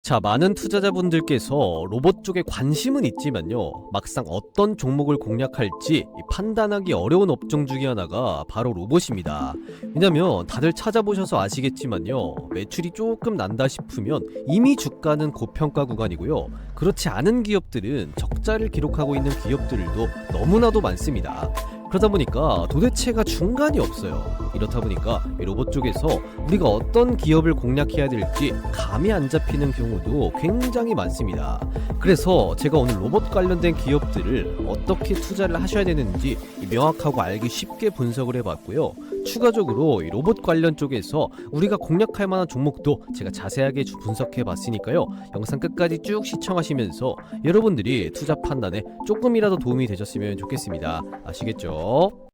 자, 많은 투자자분들께서 로봇 쪽에 관심은 있지만요, 막상 어떤 종목을 공략할지 이 판단하기 어려운 업종 중에 하나가 바로 로봇입니다. 왜냐면 다들 찾아보셔서 아시겠지만요, 매출이 조금 난다 싶으면 이미 주가는 고평가 구간이고요, 그렇지 않은 기업들은 적자를 기록하고 있는 기업들도 너무나도 많습니다. 그러다 보니까 도대체가 중간이 없어요. 이렇다 보니까 이 로봇 쪽에서 우리가 어떤 기업을 공략해야 될지 감이 안 잡히는 경우도 굉장히 많습니다. 그래서 제가 오늘 로봇 관련된 기업들을 어떻게 투자를 하셔야 되는지 명확하고 알기 쉽게 분석을 해봤고요. 추가적으로 이 로봇 관련 쪽에서 우리가 공략할 만한 종목도 제가 자세하게 분석해 봤으니까요, 영상 끝까지 쭉 시청하시면서 여러분들이 투자 판단에 조금이라도 도움이 되셨으면 좋겠습니다. 아시겠죠?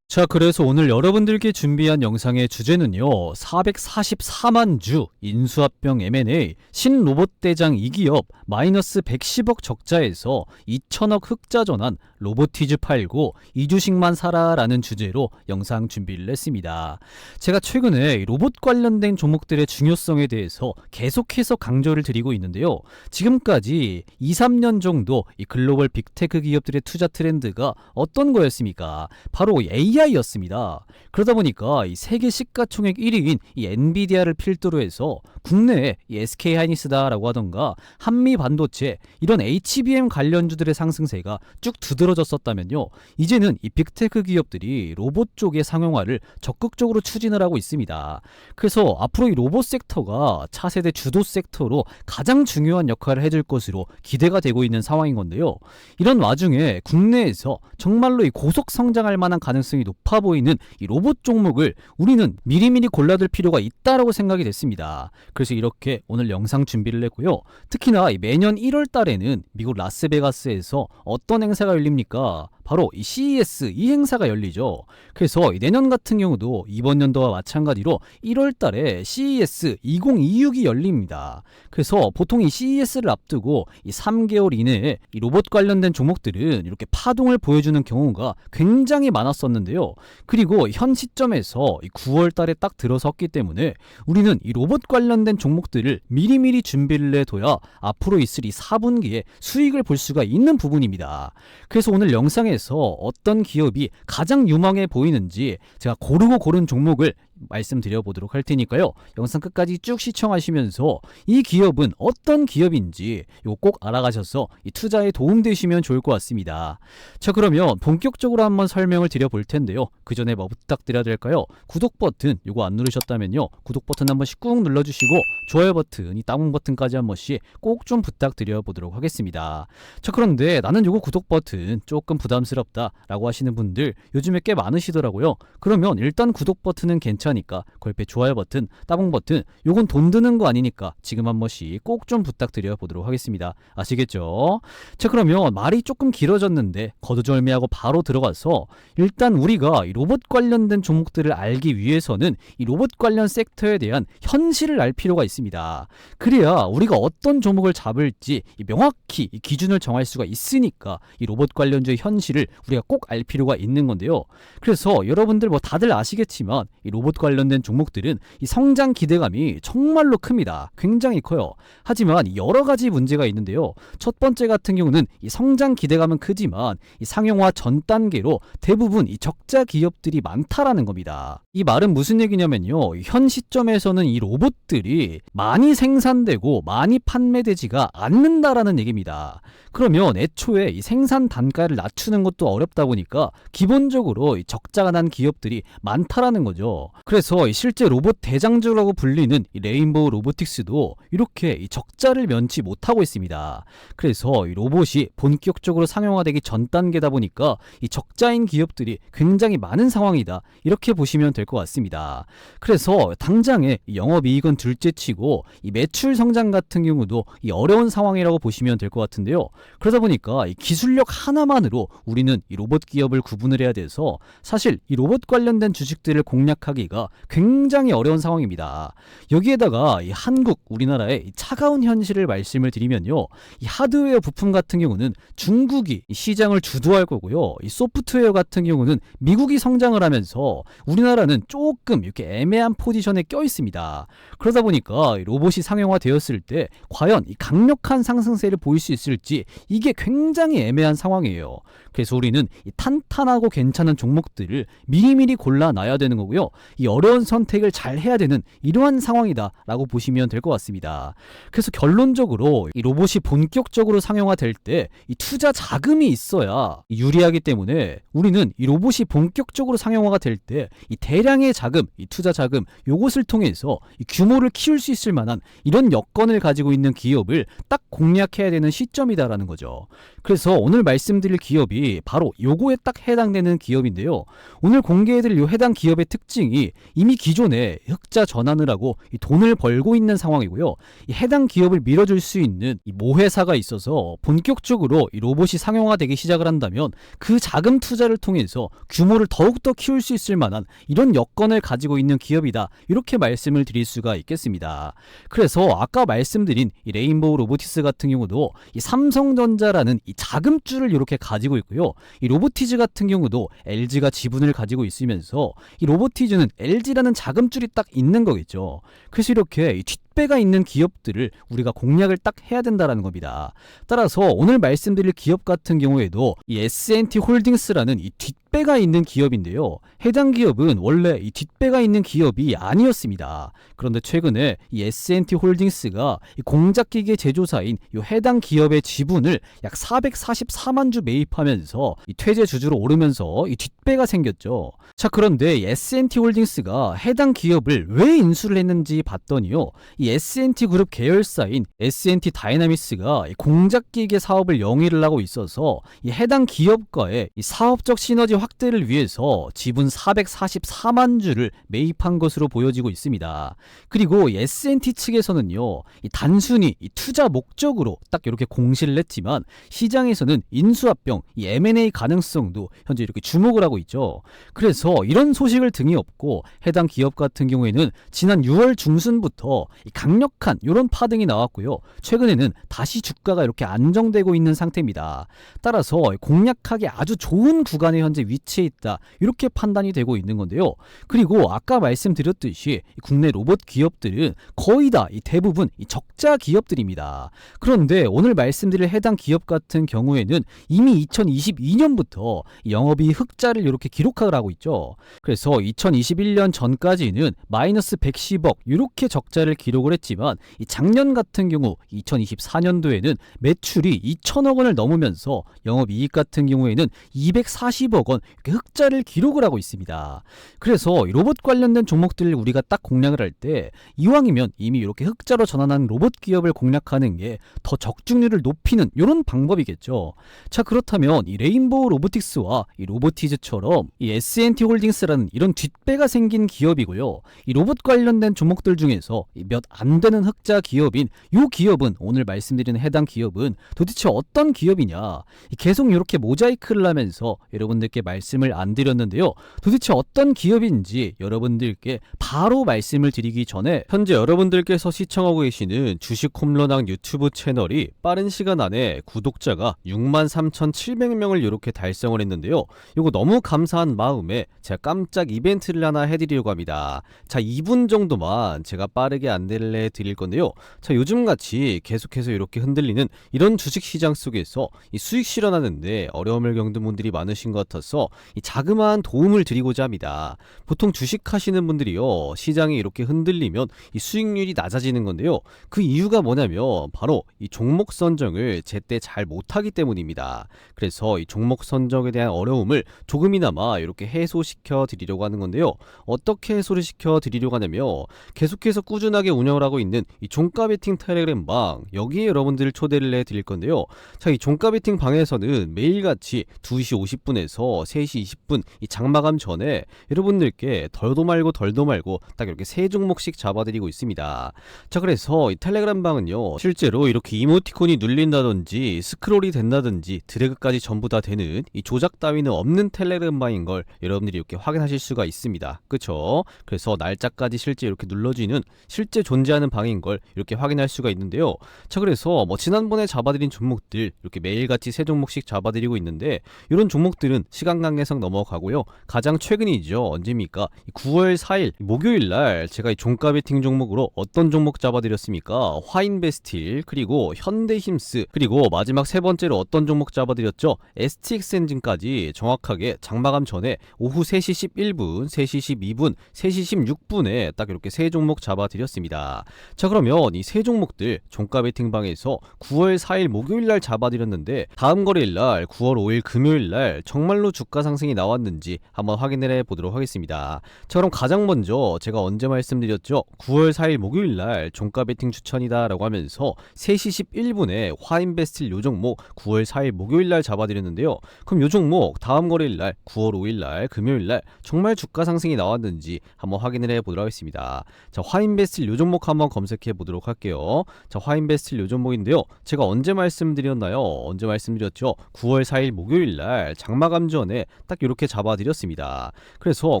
자, 그래서 오늘 여러분들께 준비한 영상의 주제는요, 444만 주 인수합병 M&A 신로봇 대장 2기업 마이너스 110억 적자에서 2천억 흑자 전환 로보티즈 팔고 이 주식만 사라 라는 주제로 영상 준비를 했습니다. 제가 최근에 로봇 관련된 종목들의 중요성에 대해서 계속해서 강조를 드리고 있는데요, 지금까지 2, 3년 정도 이 글로벌 빅테크 기업들의 투자 트렌드가 어떤 거였습니까? 바로 AI였습니다. 그러다 보니까 이 세계 시가총액 1위인 이 엔비디아를 필두로 해서 국내에 이 SK하이닉스다라고 하던가 한미반도체 이런 HBM 관련주들의 상승세가 쭉 두드러졌었다면요, 이제는 이 빅테크 기업들이 로봇 쪽의 상용화를 적극적으로 추진을 하고 있습니다. 그래서 앞으로 이 로봇 섹터가 차세대 주도 섹터로 가장 중요한 역할을 해줄 것으로 기대가 되고 있는 상황인 건데요, 이런 와중에 국내에서 정말로 이 고속 성장할 만한 가능성이 높아 보이는 이 로봇 종목을 우리는 미리미리 골라둘 필요가 있다라고 생각이 됐습니다. 그래서 이렇게 오늘 영상 준비를 했고요. 특히나 매년 1월 달에는 미국 라스베가스에서 어떤 행사가 열립니까? 바로 이 CES 이 행사가 열리죠. 그래서 내년 같은 경우도 이번 연도와 마찬가지로 1월 달에 CES 2026이 열립니다. 그래서 보통 이 CES를 앞두고 이 3개월 이내에 이 로봇 관련된 종목들은 이렇게 파동을 보여주는 경우가 굉장히 많았었는데요. 그리고 현 시점에서 이 9월 달에 딱 들어섰기 때문에 우리는 이 로봇 관련된 종목들을 미리미리 준비를 해둬야 앞으로 있을 이 4분기에 수익을 볼 수가 있는 부분입니다. 그래서 오늘 영상에 어떤 기업이 가장 유망해 보이는지 제가 고르고 고른 종목을 말씀드려 보도록 할 테니까요, 영상 끝까지 쭉 시청하시면서 이 기업은 어떤 기업인지 꼭 알아가셔서 이 투자에 도움되시면 좋을 것 같습니다. 자, 그러면 본격적으로 한번 설명을 드려 볼 텐데요, 그 전에 뭐 부탁드려야 될까요? 구독 버튼 요거 안 누르셨다면요, 구독 버튼 한 번씩 꾹 눌러주시고 좋아요 버튼, 이 다운 버튼까지 한 번씩 꼭 좀 부탁드려 보도록 하겠습니다. 자, 그런데 나는 요거 구독 버튼 조금 부담스럽다 라고 하시는 분들 요즘에 꽤 많으시더라고요. 그러면 일단 구독 버튼은 괜찮으니까 그 옆에 좋아요 버튼, 따봉 버튼 요건 돈 드는 거 아니니까 지금 한 번씩 꼭 좀 부탁드려 보도록 하겠습니다. 아시겠죠? 자, 그러면 말이 조금 길어졌는데 거두절미하고 바로 들어가서 일단 우리가 이 로봇 관련된 종목들을 알기 위해서는 이 로봇 관련 섹터에 대한 현실을 알 필요가 있습니다. 그래야 우리가 어떤 종목을 잡을지 명확히 이 기준을 정할 수가 있으니까 이 로봇 관련주의 현실을 우리가 꼭 알 필요가 있는 건데요. 그래서 여러분들 뭐 다들 아시겠지만 이 로봇 관련된 종목들은 이 성장 기대감이 정말로 큽니다. 굉장히 커요. 하지만 여러 가지 문제가 있는데요. 첫 번째 같은 경우는 이 성장 기대감은 크지만 이 상용화 전 단계로 대부분 이 적자 기업들이 많다라는 겁니다. 이 말은 무슨 얘기냐면요, 현 시점에서는 이 로봇들이 많이 생산되고 많이 판매되지가 않는다라는 얘기입니다. 그러면 애초에 이 생산 단가를 낮추는 것도 어렵다 보니까 기본적으로 이 적자가 난 기업들이 많다라는 거죠. 그래서 실제 로봇 대장주라고 불리는 이 레인보우 로보틱스도 이렇게 이 적자를 면치 못하고 있습니다. 그래서 이 로봇이 본격적으로 상용화되기 전 단계다 보니까 이 적자인 기업들이 굉장히 많은 상황이다, 이렇게 보시면 될 것 같습니다. 그래서 당장에 영업이익은 둘째치고 이 매출 성장 같은 경우도 이 어려운 상황이라고 보시면 될 것 같은데요. 그러다 보니까 이 기술력 하나만으로 우리는 이 로봇 기업을 구분을 해야 돼서 사실 이 로봇 관련된 주식들을 공략하기가 하기가 굉장히 어려운 상황입니다. 여기에다가 이 한국, 우리나라의 이 차가운 현실을 말씀을 드리면요, 이 하드웨어 부품 같은 경우는 중국이 이 시장을 주도할 거고요, 이 소프트웨어 같은 경우는 미국이 성장을 하면서 우리나라는 조금 이렇게 애매한 포지션에 껴 있습니다. 그러다 보니까 이 로봇이 상용화되었을 때 과연 이 강력한 상승세를 보일 수 있을지 이게 굉장히 애매한 상황이에요. 그래서 우리는 이 탄탄하고 괜찮은 종목들을 미리미리 골라놔야 되는 거고요, 이 어려운 선택을 잘 해야 되는 이러한 상황이다 라고 보시면 될 것 같습니다. 그래서 결론적으로 이 로봇이 본격적으로 상용화될 때 이 투자 자금이 있어야 유리하기 때문에 우리는 이 로봇이 본격적으로 상용화가 될 때 이 대량의 자금, 이 투자 자금 요것을 통해서 이 규모를 키울 수 있을 만한 이런 여건을 가지고 있는 기업을 딱 공략해야 되는 시점이다라는 거죠. 그래서 오늘 말씀드릴 기업이 바로 요거에 딱 해당되는 기업인데요. 오늘 공개해드릴 요 해당 기업의 특징이 이미 기존에 흑자 전환을 하고 이 돈을 벌고 있는 상황이고요. 이 해당 기업을 밀어줄 수 있는 이 모회사가 있어서 본격적으로 이 로봇이 상용화되기 시작을 한다면 그 자금 투자를 통해서 규모를 더욱더 키울 수 있을 만한 이런 여건을 가지고 있는 기업이다, 이렇게 말씀을 드릴 수가 있겠습니다. 그래서 아까 말씀드린 이 레인보우 로보티스 같은 경우도 이 삼성전자라는 이 자금줄을 이렇게 가지고 있고요, 이 로보티즈 같은 경우도 LG가 지분을 가지고 있으면서 이 로보티즈는 LG라는 자금줄이 딱 있는 거겠죠. 그래서 이렇게 이 뒷배가 있는 기업들을 우리가 공략을 딱 해야 된다라는 겁니다. 따라서 오늘 말씀드릴 기업 같은 경우에도 이 S&T 홀딩스라는 이 뒷배가 있는 기업인데요, 해당 기업은 원래 이 뒷배가 있는 기업이 아니었습니다. 그런데 최근에 이 S&T 홀딩스가 이 공작기계 제조사인 이 해당 기업의 지분을 약 444만 주 매입하면서 이 퇴재 주주로 오르면서 이 뒷배가 생겼죠. 자, 그런데 이 S&T 홀딩스가 해당 기업을 왜 인수를 했는지 봤더니요, 이 S&T 그룹 계열사인 S&T 다이나미스가 이 공작기계 사업을 영위를 하고 있어서 이 해당 기업과의 이 사업적 시너지 확대를 위해서 지분 444만 주를 매입한 것으로 보여지고 있습니다. 그리고 이 S&T 측에서는요, 이 단순히 이 투자 목적으로 딱 이렇게 공시를 했지만 시장에서는 인수합병, 이 M&A 가능성도 현재 이렇게 주목을 하고 있죠. 그래서 이런 소식을 등에 업고 해당 기업 같은 경우에는 지난 6월 중순부터 이 강력한 이런 파등이 나왔고요, 최근에는 다시 주가가 이렇게 안정되고 있는 상태입니다. 따라서 공략하기 아주 좋은 구간에 현재 위치해 있다, 이렇게 판단이 되고 있는 건데요. 그리고 아까 말씀드렸듯이 국내 로봇 기업들은 거의 다 이 대부분 이 적자 기업들입니다. 그런데 오늘 말씀드릴 해당 기업 같은 경우에는 이미 2022년부터 영업이익 흑자를 이렇게 기록을 하고 있죠. 그래서 2021년 전까지는 마이너스 110억 이렇게 적자를 기록을 했지만 이 작년 같은 경우 2024년도에는 매출이 2천억 원을 넘으면서 영업이익 같은 경우에는 240억 원 이렇게 흑자를 기록을 하고 있습니다. 그래서 로봇 관련된 종목들을 우리가 딱 공략을 할 때 이왕이면 이미 이렇게 흑자로 전환한 로봇 기업을 공략하는 게 더 적중률을 높이는 이런 방법이겠죠. 자, 그렇다면 이 레인보우 로보틱스와 이 로보티즈처럼 이 S&T 홀딩스라는 이런 뒷배가 생긴 기업이고요, 이 로봇 관련된 종목들 중에서 몇 안 되는 흑자 기업인 이 기업은, 오늘 말씀드리는 해당 기업은 도대체 어떤 기업이냐, 계속 이렇게 모자이크를 하면서 여러분들께 말씀을 안 드렸는데요, 도대체 어떤 기업인지 여러분들께 바로 말씀을 드리기 전에 현재 여러분들께서 시청하고 계시는 주식 홈런왕 유튜브 채널이 빠른 시간 안에 구독자가 63,700명을 이렇게 달성을 했는데요, 이거 너무 감사한 마음에 제가 깜짝 이벤트를 하나 해드리려고 합니다. 자, 2분 정도만 제가 빠르게 안내를 해드릴 건데요, 자, 요즘같이 계속해서 이렇게 흔들리는 이런 주식시장 속에서 이 수익 실현하는데 어려움을 겪는 분들이 많으신 것 같아서 이 자그마한 도움을 드리고자 합니다. 보통 주식 하시는 분들이요, 시장이 이렇게 흔들리면 이 수익률이 낮아지는 건데요, 그 이유가 뭐냐면 바로 이 종목 선정을 제때 잘 못하기 때문입니다. 그래서 이 종목 선정에 대한 어려움을 조금이나마 이렇게 해소시켜 드리려고 하는 건데요, 어떻게 해소를 시켜 드리려고 하냐면 계속해서 꾸준하게 운영 운영을 하고 있는 이 종가 베팅 텔레그램 방, 여기에 여러분들을 초대를 해드릴 건데요. 자, 이 종가 베팅 방에서는 매일같이 2시 50분에서 3시 20분 이 장마감 전에 여러분들께 덜도 말고 덜도 말고 딱 이렇게 3종목씩 잡아드리고 있습니다. 자, 그래서 이 텔레그램 방은요, 실제로 이렇게 이모티콘이 눌린다든지 스크롤이 된다든지 드래그까지 전부 다 되는 이 조작 따위는 없는 텔레그램 방인 걸 여러분들이 이렇게 확인하실 수가 있습니다. 그쵸? 그래서 날짜까지 실제 이렇게 눌러지는 실제 존재하는 방인 걸 이렇게 확인할 수가 있는데요. 자, 그래서 뭐 지난번에 잡아드린 종목들 이렇게 매일같이 3종목씩 잡아드리고 있는데, 이런 종목들은 시간 관계상 넘어가고요. 가장 최근이죠. 언제입니까? 9월 4일 목요일날 제가 이 종가 베팅 종목으로 어떤 종목 잡아드렸습니까? 화인베스틸, 그리고 현대힘스, 그리고 마지막 세 번째로 어떤 종목 잡아드렸죠? STX 엔진까지 정확하게 장마감 전에 오후 3시 11분, 3시 12분, 3시 16분에 딱 이렇게 3종목 잡아드렸습니다. 자, 그러면 이 3종목들 종가 베팅방에서 9월 4일 목요일날 잡아드렸는데, 다음 거래일날 9월 5일 금요일날 정말로 주가 상승이 나왔는지 한번 확인을 해보도록 하겠습니다. 자, 그럼 가장 먼저 제가 언제 말씀드렸죠? 9월 4일 목요일날 종가 베팅 추천이다 라고 하면서 3시 11분에 화인베스틸 요 종목 9월 4일 목요일날 잡아드렸는데요. 그럼 요 종목 다음 거래일날 9월 5일날 금요일날 정말 주가 상승이 나왔는지 한번 확인을 해보도록 하겠습니다. 자, 화인베스틸 요 종목 한번 검색해 보도록 할게요. 자, 화인베스틸 요 종목인데요. 제가 언제 말씀드렸나요? 언제 말씀드렸죠? 9월 4일 목요일날 장마감 전에 딱 이렇게 잡아드렸습니다. 그래서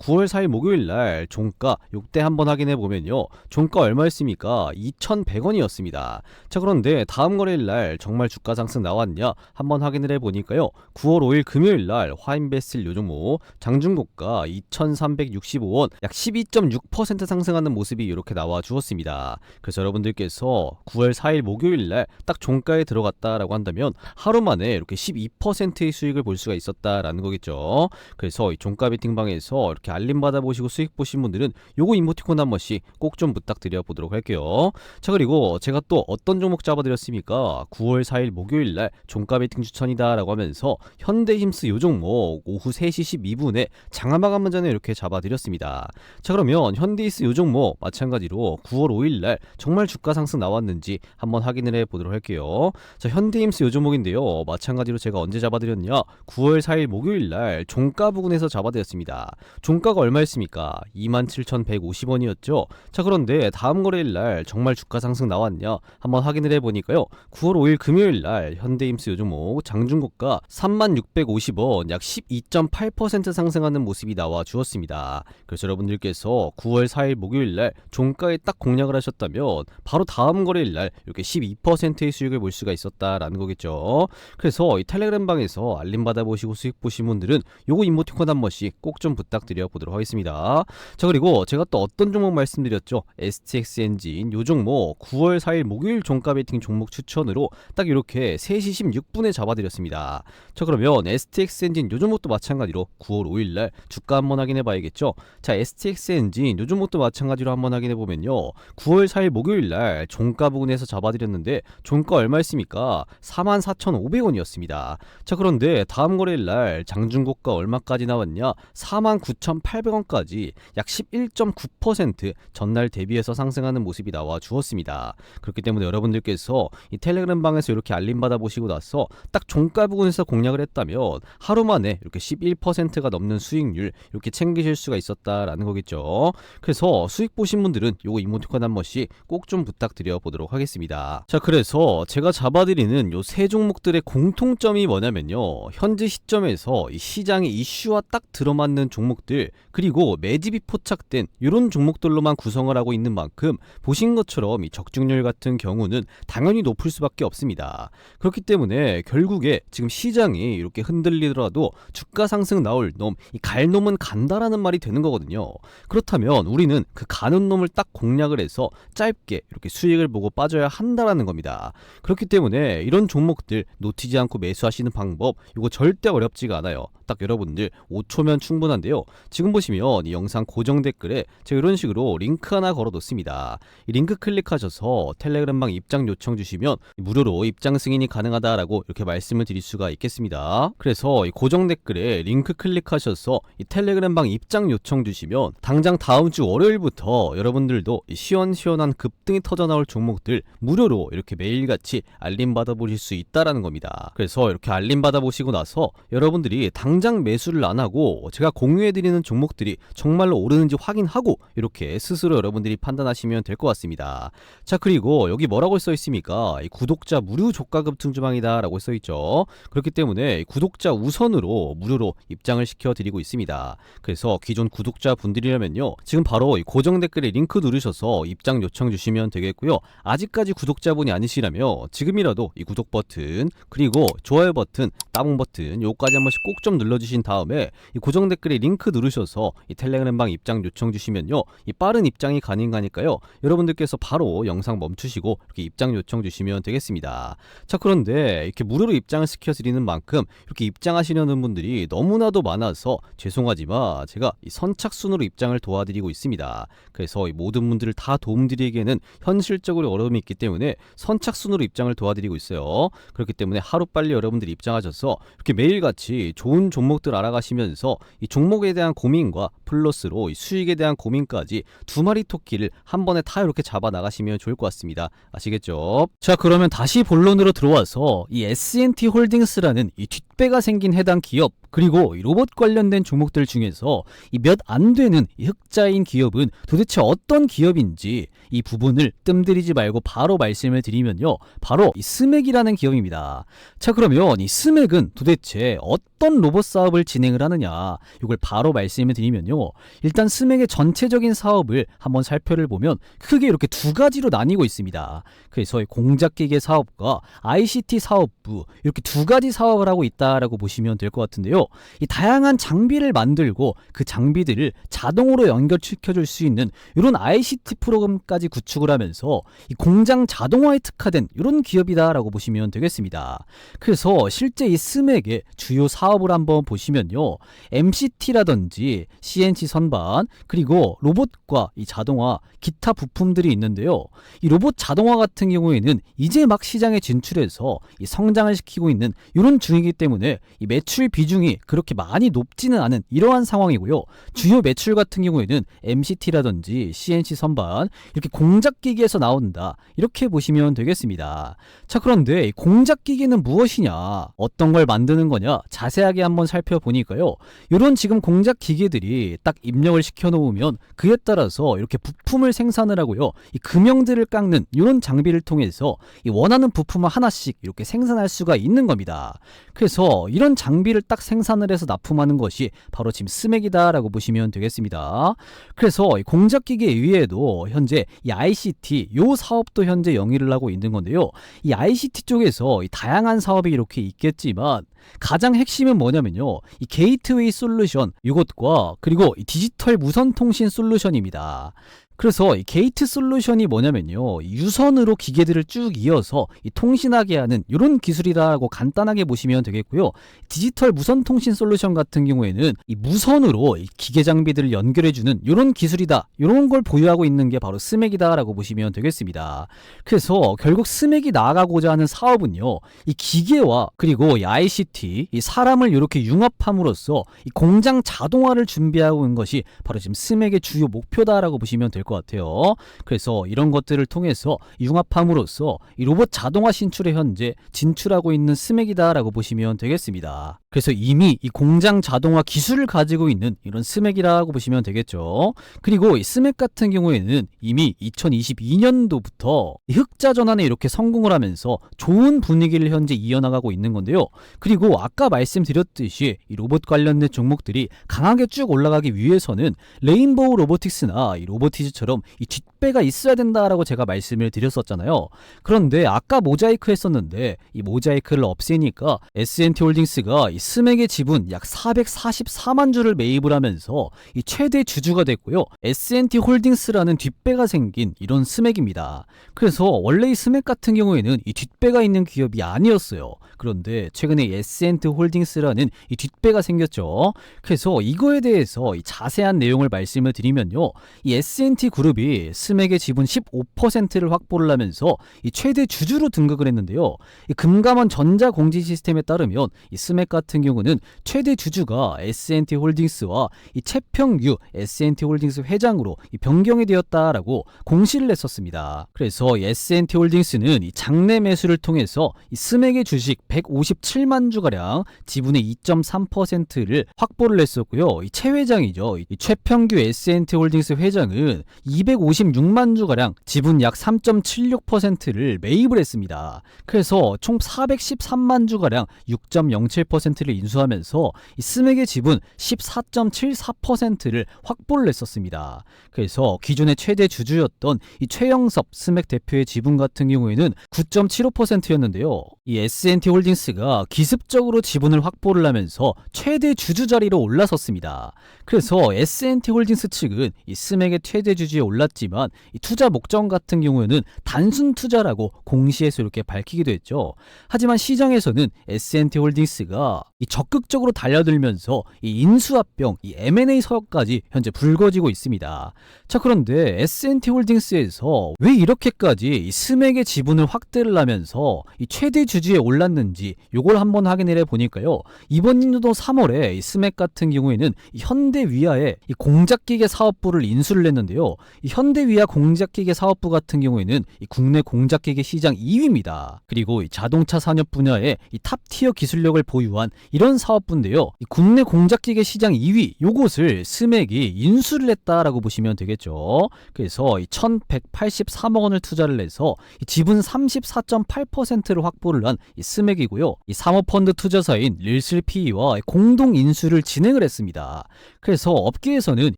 9월 4일 목요일날 종가 요때 한번 확인해 보면요, 종가 얼마였습니까? 2,100원이었습니다. 자, 그런데 다음 거래일날 정말 주가 상승 나왔냐 한번 확인을 해보니까요, 9월 5일 금요일날 화인베스틸 요 종목 장중고가 2,365원, 약 12.6% 상승하는 모습이 이렇게 나와 주었습니다. 그래서 여러분들께서 9월 4일 목요일날 딱 종가에 들어갔다라고 한다면 하루 만에 이렇게 12%의 수익을 볼 수가 있었다라는 거겠죠. 그래서 이 종가 베팅방에서 이렇게 알림 받아보시고 수익 보신 분들은 요거 이모티콘 한 번씩 꼭 좀 부탁드려 보도록 할게요. 자, 그리고 제가 또 어떤 종목 잡아드렸습니까? 9월 4일 목요일날 종가 베팅 추천이다 라고 하면서 현대힘스 요 종목 오후 3시 12분에 장마감 전에 이렇게 잡아드렸습니다. 자, 그러면 현대힘스 요 종목 마찬가지로 9월 5일날 정말 주가 상승 나왔는지 한번 확인을 해보도록 할게요. 자, 현대힘스 요 종목인데요. 마찬가지로 제가 언제 잡아드렸냐? 9월 4일 목요일날 종가 부근에서 잡아드렸습니다. 종가가 얼마였습니까? 27,150원이었죠. 자, 그런데 다음 거래일날 정말 주가 상승 나왔냐 한번 확인을 해보니까요, 9월 5일 금요일날 현대힘스 요 종목 장중고가 3650원, 약 12.8% 상승하는 모습이 나와 주었습니다. 그래서 여러분들께서 9월 4일 목요일날 종가에 딱 공략을 하셨다면 바로 다음 거래일날 이렇게 12%의 수익을 볼 수가 있었다라는 거겠죠. 그래서 이 텔레그램 방에서 알림 받아보시고 수익 보신 분들은 요거 이모티콘 한 번씩 꼭 좀 부탁드려 보도록 하겠습니다. 자, 그리고 제가 또 어떤 종목 말씀드렸죠? STX 엔진 요 종목 9월 4일 목요일 종가 베팅 종목 추천으로 딱 이렇게 3시 16분에 잡아드렸습니다. 자, 그러면 STX 엔진 요 종목도 마찬가지로 9월 5일날 주가 한번 확인해 봐야겠죠? 자, STX 엔진 요 종목도 마찬가지로 한번 확인해 보면요, 9월 4일 목요일날 종가 부근에서 잡아드렸는데 종가 얼마였습니까? 44,500원이었습니다. 자, 그런데 다음 거래일날 장중고가 얼마까지 나왔냐? 49,800원까지 약 11.9% 전날 대비해서 상승하는 모습이 나와 주었습니다. 그렇기 때문에 여러분들께서 이 텔레그램 방에서 이렇게 알림 받아보시고 나서 딱 종가 부근에서 공략을 했다면 하루 만에 이렇게 11%가 넘는 수익률 이렇게 챙기실 수가 있었다라는 거겠죠. 그래서 수익 보신 분들은 요거 이모티콘 한 번씩 꼭 좀 부탁드려 보도록 하겠습니다. 자, 그래서 제가 잡아드리는 요 세 종목들의 공통점이 뭐냐면요, 현재 시점에서 이 시장의 이슈와 딱 들어맞는 종목들, 그리고 매집이 포착된 이런 종목들로만 구성을 하고 있는 만큼 보신 것처럼 이 적중률 같은 경우는 당연히 높을 수밖에 없습니다. 그렇기 때문에 결국에 지금 시장이 이렇게 흔들리더라도 주가 상승 나올 놈, 이 갈 놈은 간다라는 말이 되는 거거든요. 그렇다면 우리는 그 가는 놈을 딱 공략을 해서 짧게 이렇게 수익을 보고 빠져야 한다라는 겁니다. 그렇기 때문에 이런 종목들 놓치지 않고 매수하시는 방법, 이거 절대 어렵지가 않아요. 딱 여러분들 5초면 충분한데요. 지금 보시면 이 영상 고정 댓글에 제가 이런 식으로 링크 하나 걸어뒀습니다. 이 링크 클릭하셔서 텔레그램방 입장 요청 주시면 무료로 입장 승인이 가능하다라고 이렇게 말씀을 드릴 수가 있겠습니다. 그래서 이 고정 댓글에 링크 클릭하셔서 이 텔레그램방 입장 요청 주시면 당장 다음 주 월요일부터 여러분들도 이 시원시원한 급등이 터져나올 종목들 무료로 이렇게 매일같이 알림 받아보실 수 있다라는 겁니다. 그래서 이렇게 알림 받아보시고 나서 여러분들이 당장 매수를 안 하고 제가 공유해드리는 종목들이 정말로 오르는지 확인하고 이렇게 스스로 여러분들이 판단하시면 될 것 같습니다. 자, 그리고 여기 뭐라고 써 있습니까? 이 구독자 무료 조가 급등 주방이다 라고 써 있죠. 그렇기 때문에 구독자 우선으로 무료로 입장을 시켜드리고 있습니다. 그래서 기존 구독자 분들이라면요, 지금 바로 이 고정 댓글에 링크 누르셔서 입장 요청 주시면 되겠고요. 아직까지 구독자분이 아니시라면 지금이라도 이 구독 버튼 그리고 좋아요 버튼, 따봉 버튼 요까지 한 번씩 꼭 좀 눌러주신 다음에 이 고정 댓글에 링크 누르셔서 이 텔레그램방 입장 요청 주시면요, 이 빠른 입장이 가능하니까요, 여러분들께서 바로 영상 멈추시고 이렇게 입장 요청 주시면 되겠습니다. 자, 그런데 이렇게 무료로 입장을 시켜드리는 만큼 이렇게 입장하시려는 분들이 너무나도 많아서 죄송하지만 제가 이 선착순으로 입장을 도와드리고 있습니다. 그래서 이 모든 분들을 다 도움드리기에는 현실적으로 어려움이 있기 때문에 선착순으로 입장을 도와드리고 있어요. 그렇기 때문에 하루빨리 여러분들이 입장하셔서 이렇게 매일같이 좋은 종목들 알아가시면서 이 종목에 대한 고민과 플러스로 이 수익에 대한 고민까지 두 마리 토끼를 한 번에 다 이렇게 잡아 나가시면 좋을 것 같습니다. 아시겠죠? 자, 그러면 다시 본론으로 들어와서 이 S&T 홀딩스라는 이 뒷배가 생긴 해당 기업 그리고 이 로봇 관련된 종목들 중에서 이 몇 안 되는 이 흑자인 기업은 도대체 어떤 기업인지 이 부분을 뜸들이지 말고 바로 말씀을 드리면요, 바로 이 스맥이라는 기업입니다. 자, 그러면 이 스맥은 도대체 어떤 로봇 사업을 진행을 하느냐, 이걸 바로 말씀을 드리면요, 일단 스맥의 전체적인 사업을 한번 살펴를 보면 크게 이렇게 두 가지로 나뉘고 있습니다. 그래서 이 공작기계 사업과 ICT 사업부 이렇게 두 가지 사업을 하고 있다라고 보시면 될 것 같은데요, 이 다양한 장비를 만들고 그 장비들을 자동으로 연결시켜줄 수 있는 이런 ICT 프로그램까지 구축을 하면서 이 공장 자동화에 특화된 이런 기업이다라고 보시면 되겠습니다. 그래서 실제 이 스맥의 주요 사업을 한번 보시면요, MCT라든지 CNC 선반 그리고 로봇과 이 자동화 기타 부품들이 있는데요, 이 로봇 자동화 같은 경우에는 이제 막 시장에 진출해서 이 성장을 시키고 있는 이런 중이기 때문에 이 매출 비중이 그렇게 많이 높지는 않은 이러한 상황이고요. 주요 매출 같은 경우에는 MCT라든지 CNC 선반 이렇게 공작기계에서 나온다 이렇게 보시면 되겠습니다. 자, 그런데 이 공작기계는 무엇이냐, 어떤 걸 만드는 거냐 자세하게 한번 살펴보니까요, 이런 지금 공작기계들이 딱 입력을 시켜놓으면 그에 따라서 이렇게 부품을 생산을 하고요, 이 금형들을 깎는 이런 장비를 통해서 이 원하는 부품을 하나씩 이렇게 생산할 수가 있는 겁니다. 그래서 이런 장비를 딱 생산을 해서 납품하는 것이 바로 지금 스맥이다라고 보시면 되겠습니다. 그래서 이 공작기계 이외에도 현재 이 ICT 요 사업도 현재 영위를 하고 있는 건데요, 이 ICT 쪽에서 이 다양한 사업이 이렇게 있겠지만 가장 핵심은 뭐냐면요, 이 게이트웨이 솔루션 이것과 그리고 이 디지털 무선 통신 솔루션입니다. 그래서 이 게이트 솔루션이 뭐냐면요, 유선으로 기계들을 쭉 이어서 이 통신하게 하는 이런 기술이라고 간단하게 보시면 되겠고요. 디지털 무선 통신 솔루션 같은 경우에는 이 무선으로 이 기계 장비들을 연결해주는 이런 기술이다, 이런 걸 보유하고 있는 게 바로 스맥이다라고 보시면 되겠습니다. 그래서 결국 스맥이 나아가고자 하는 사업은요, 이 기계와 그리고 이 ICT, 이 사람을 이렇게 융합함으로써 이 공장 자동화를 준비하고 있는 것이 바로 지금 스맥의 주요 목표다라고 보시면 될 것 같아요. 그래서 이런 것들을 통해서 융합함으로써 이 로봇 자동화 신출에 현재 진출하고 있는 스맥이다라고 보시면 되겠습니다. 그래서 이미 이 공장 자동화 기술을 가지고 있는 이런 스맥이라고 보시면 되겠죠. 그리고 이 스맥 같은 경우에는 이미 2022년도부터 이 흑자 전환에 이렇게 성공을 하면서 좋은 분위기를 현재 이어나가고 있는 건데요. 그리고 아까 말씀드렸듯이 이 로봇 관련된 종목들이 강하게 쭉 올라가기 위해서는 레인보우 로보틱스나 이 로보티즈처럼 것처럼 이 뒷배가 있어야 된다라고 제가 말씀을 드렸었잖아요. 그런데 아까 모자이크 했었는데 이 모자이크를 없애니까 S&T홀딩스가 이 스맥의 지분 약 444만 주를 매입을 하면서 이 최대 주주가 됐고요. S&T홀딩스라는 뒷배가 생긴 이런 스맥입니다. 그래서 원래 이 스맥 같은 경우에는 이 뒷배가 있는 기업이 아니었어요. 그런데 최근에 S&T홀딩스라는 이 뒷배가 생겼죠. 그래서 이거에 대해서 이 자세한 내용을 말씀을 드리면요. 이 S&T그룹이 스맥의 지분 15%를 확보를 하면서 이 최대 주주로 등극을 했는데요. 이 금감원 전자공지 시스템에 따르면 이 스맥 같은 경우는 최대 주주가 S&T홀딩스와 이 최평규 S&T홀딩스 회장으로 이 변경이 되었다라고 공시를 했었습니다. 그래서 S&T홀딩스는 이 장내 매수를 통해서 이 스맥의 주식 157만 주가량 지분의 2.3%를 확보를 했었고요. 이 최 회장이죠. 이 최평규 S&T홀딩스 회장은 256만 주가량 지분 약 3.76%를 매입을 했습니다. 그래서 총 413만 주가량 6.07%를 인수하면서 이 스맥의 지분 14.74%를 확보를 했었습니다. 그래서 기존의 최대 주주였던 이 최영섭 스맥 대표의 지분 같은 경우에는 9.75%였는데요. 이 S&T홀딩스가 기습적으로 지분을 확보를 하면서 최대 주주 자리로 올라섰습니다. 그래서 S&T홀딩스 측은 이 스맥의 최대 주주에 올랐지만 이 투자 목적 같은 경우에는 단순 투자라고 공시해서 이렇게 밝히기도 했죠. 하지만 시장에서는 S&T홀딩스가 이 적극적으로 달려들면서 이 인수합병, 이 M&A 서역까지 현재 불거지고 있습니다. 자, 그런데 S&T홀딩스에서 왜 이렇게까지 이 스맥의 지분을 확대를 하면서 이 최대 주주에 올랐는지 요걸 한번 확인을 해보니까요. 이번 년도 3월에 이 스맥 같은 경우에는 이 현대위아의 이 공작기계 사업부를 인수를 했는데요. 이 현대위아 공작기계 사업부 같은 경우에는 이 국내 공작기계 시장 2위입니다. 그리고 이 자동차 산업 분야에 이 탑티어 기술력을 보유한 이런 사업부인데요. 이 국내 공작기계 시장 2위 요것을 스맥이 인수를 했다라고 보시면 되겠죠. 그래서 이 1,183억 원을 투자를 해서 이 지분 34.8%를 확보를 한 이 스맥이고요. 이 사모펀드 투자사인 릴슬PE와 공동 인수를 진행을 했습니다. 그래서 업계에서는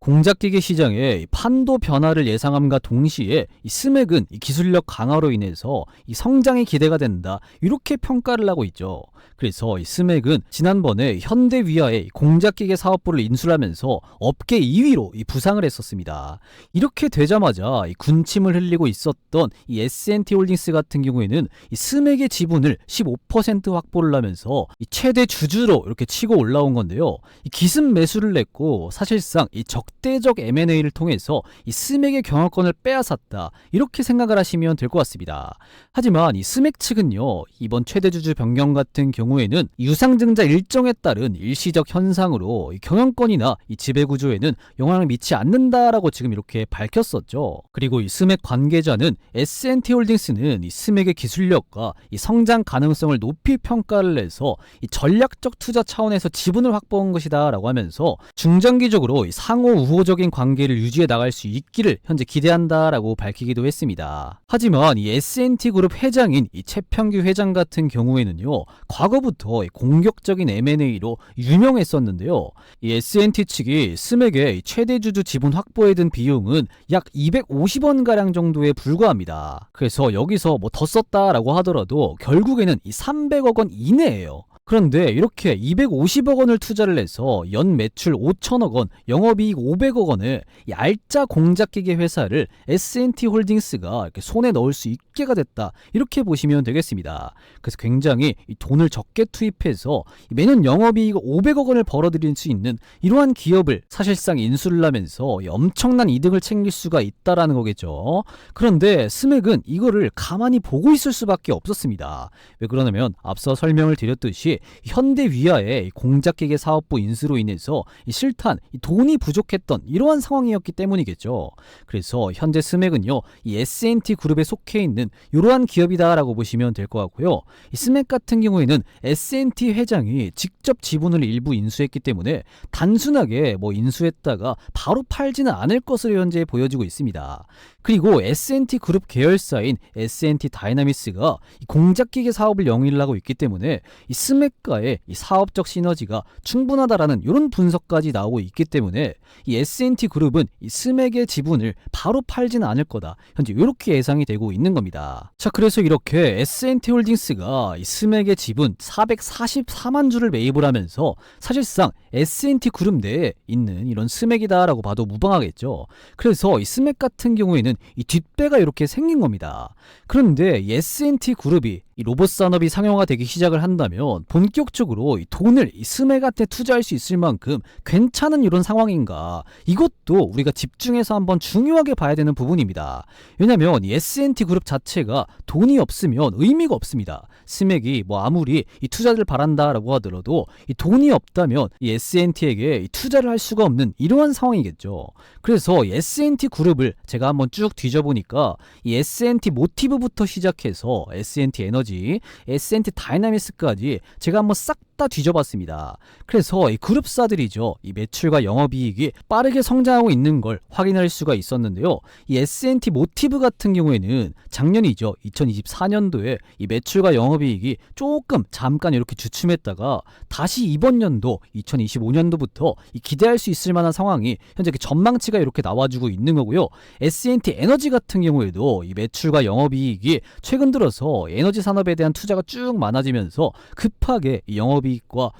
공작기계 시장의 판도 변화를 예상함과 동시에 이 스맥은 이 기술력 강화로 인해서 이 성장이 기대가 된다 이렇게 평가를 하고 있죠. 그래서 이 스맥은 지난번에 현대위아의 공작기계 사업부를 인수하면서 업계 2위로 이 부상을 했었습니다. 이렇게 되자마자 이 군침을 흘리고 있었던 이 S&T홀딩스 같은 경우에는 이 스맥의 지분을 15% 확보를 하면서 이 최대 주주로 이렇게 치고 올라온 건데요. 이 기습 매수를 냈고 사실상 이 적대적 M&A를 통해서 이 스맥의 경영권을 빼앗았다 이렇게 생각을 하시면 될 것 같습니다. 하지만 이 스맥 측은요, 이번 최대 주주 변경 같은 경우에는 유상증자 일정에 따른 일시적 현상으로 이 경영권이나 이 지배구조에는 영향을 미치지 않는다라고 지금 이렇게 밝혔었죠. 그리고 이 스맥 관계자는 S&T홀딩스는 이 스맥의 기술력과 이 성장 가능성을 높이 평가를 해서 이 전략적 투자 차원에서 지분을 확보한 것이다 라고 하면서 중장기적으로 이 상호 우호적인 관계를 유지해 나갈 수 있기를 현재 기대한다라고 밝히기도 했습니다. 하지만 이 S&T그룹 회장인 이 최평규 회장 같은 경우에는요, 과거부터 공격적인 M&A로 유명했었는데요. 이 S&T 측이 스맥의 최대 주주 지분 확보에 든 비용은 약 250원가량 정도에 불과합니다. 그래서 여기서 뭐 더 썼다라고 하더라도 결국에는 이 300억 원 이내예요. 그런데 이렇게 250억 원을 투자를 해서 연 매출 5천억 원, 영업이익 500억 원을 이 알짜 공작기계 회사를 S&T홀딩스가 이렇게 손에 넣을 수 있게가 됐다 이렇게 보시면 되겠습니다. 그래서 굉장히 이 돈을 적게 투입해서 매년 영업이익 500억 원을 벌어들일 수 있는 이러한 기업을 사실상 인수를 하면서 엄청난 이득을 챙길 수가 있다라는 거겠죠. 그런데 스맥은 이거를 가만히 보고 있을 수밖에 없었습니다. 왜 그러냐면 앞서 설명을 드렸듯이 현대위아의 공작기계 사업부 인수로 인해서 실탄 돈이 부족했던 이러한 상황이었기 때문이겠죠. 그래서 현재 스맥은요, 이 S&T 그룹에 속해 있는 이러한 기업이다라고 보시면 될 것 같고요. 이 스맥 같은 경우에는 S&T 회장이 직접 지분을 일부 인수했기 때문에 단순하게 뭐 인수했다가 바로 팔지는 않을 것으로 현재 보여지고 있습니다. 그리고 S&T 그룹 계열사인 S&T 다이나미스가 이 공작기계 사업을 영위를 하고 있기 때문에 이 스맥 스맥과의 이 사업적 시너지가 충분하다라는 이런 분석까지 나오고 있기 때문에 이 S&T 그룹은 이 스맥의 지분을 바로 팔지는 않을 거다. 현재 이렇게 예상이 되고 있는 겁니다. 자, 그래서 이렇게 S&T 홀딩스가 이 스맥의 지분 444만 주를 매입을 하면서 사실상 S&T 그룹 내에 있는 이런 스맥이다라고 봐도 무방하겠죠. 그래서 이 스맥 같은 경우에는 이 뒷배가 이렇게 생긴 겁니다. 그런데 이 S&T 그룹이 이 로봇 산업이 상용화되기 시작을 한다면 본격적으로 이 돈을 이 스맥한테 투자할 수 있을 만큼 괜찮은 이런 상황인가, 이것도 우리가 집중해서 한번 중요하게 봐야 되는 부분입니다. 왜냐면 이 S&T 그룹 자체가 돈이 없으면 의미가 없습니다. 스맥이 뭐 아무리 이 투자를 바란다라고 하더라도 이 돈이 없다면 이 S&T에게 이 투자를 할 수가 없는 이러한 상황이겠죠. 그래서 이 S&T 그룹을 제가 한번 쭉 뒤져보니까 이 S&T 모티브부터 시작해서 S&T 에너지, S&T 다이나믹스까지 제가 한번 싹 다 뒤져봤습니다. 그래서 이 그룹사들이죠, 이 매출과 영업이익이 빠르게 성장하고 있는 걸 확인할 수가 있었는데요. 이 S&T 모티브 같은 경우에는 작년이죠, 2024년도에 이 매출과 영업이익이 조금 잠깐 이렇게 주춤했다가 다시 이번 연도 2025년도부터 이 기대할 수 있을 만한 상황이 현재 그 전망치가 이렇게 나와주고 있는 거고요. S&T 에너지 같은 경우에도 이 매출과 영업이익이 최근 들어서 에너지 산업에 대한 투자가 쭉 많아지면서 급하게 이 영업이익과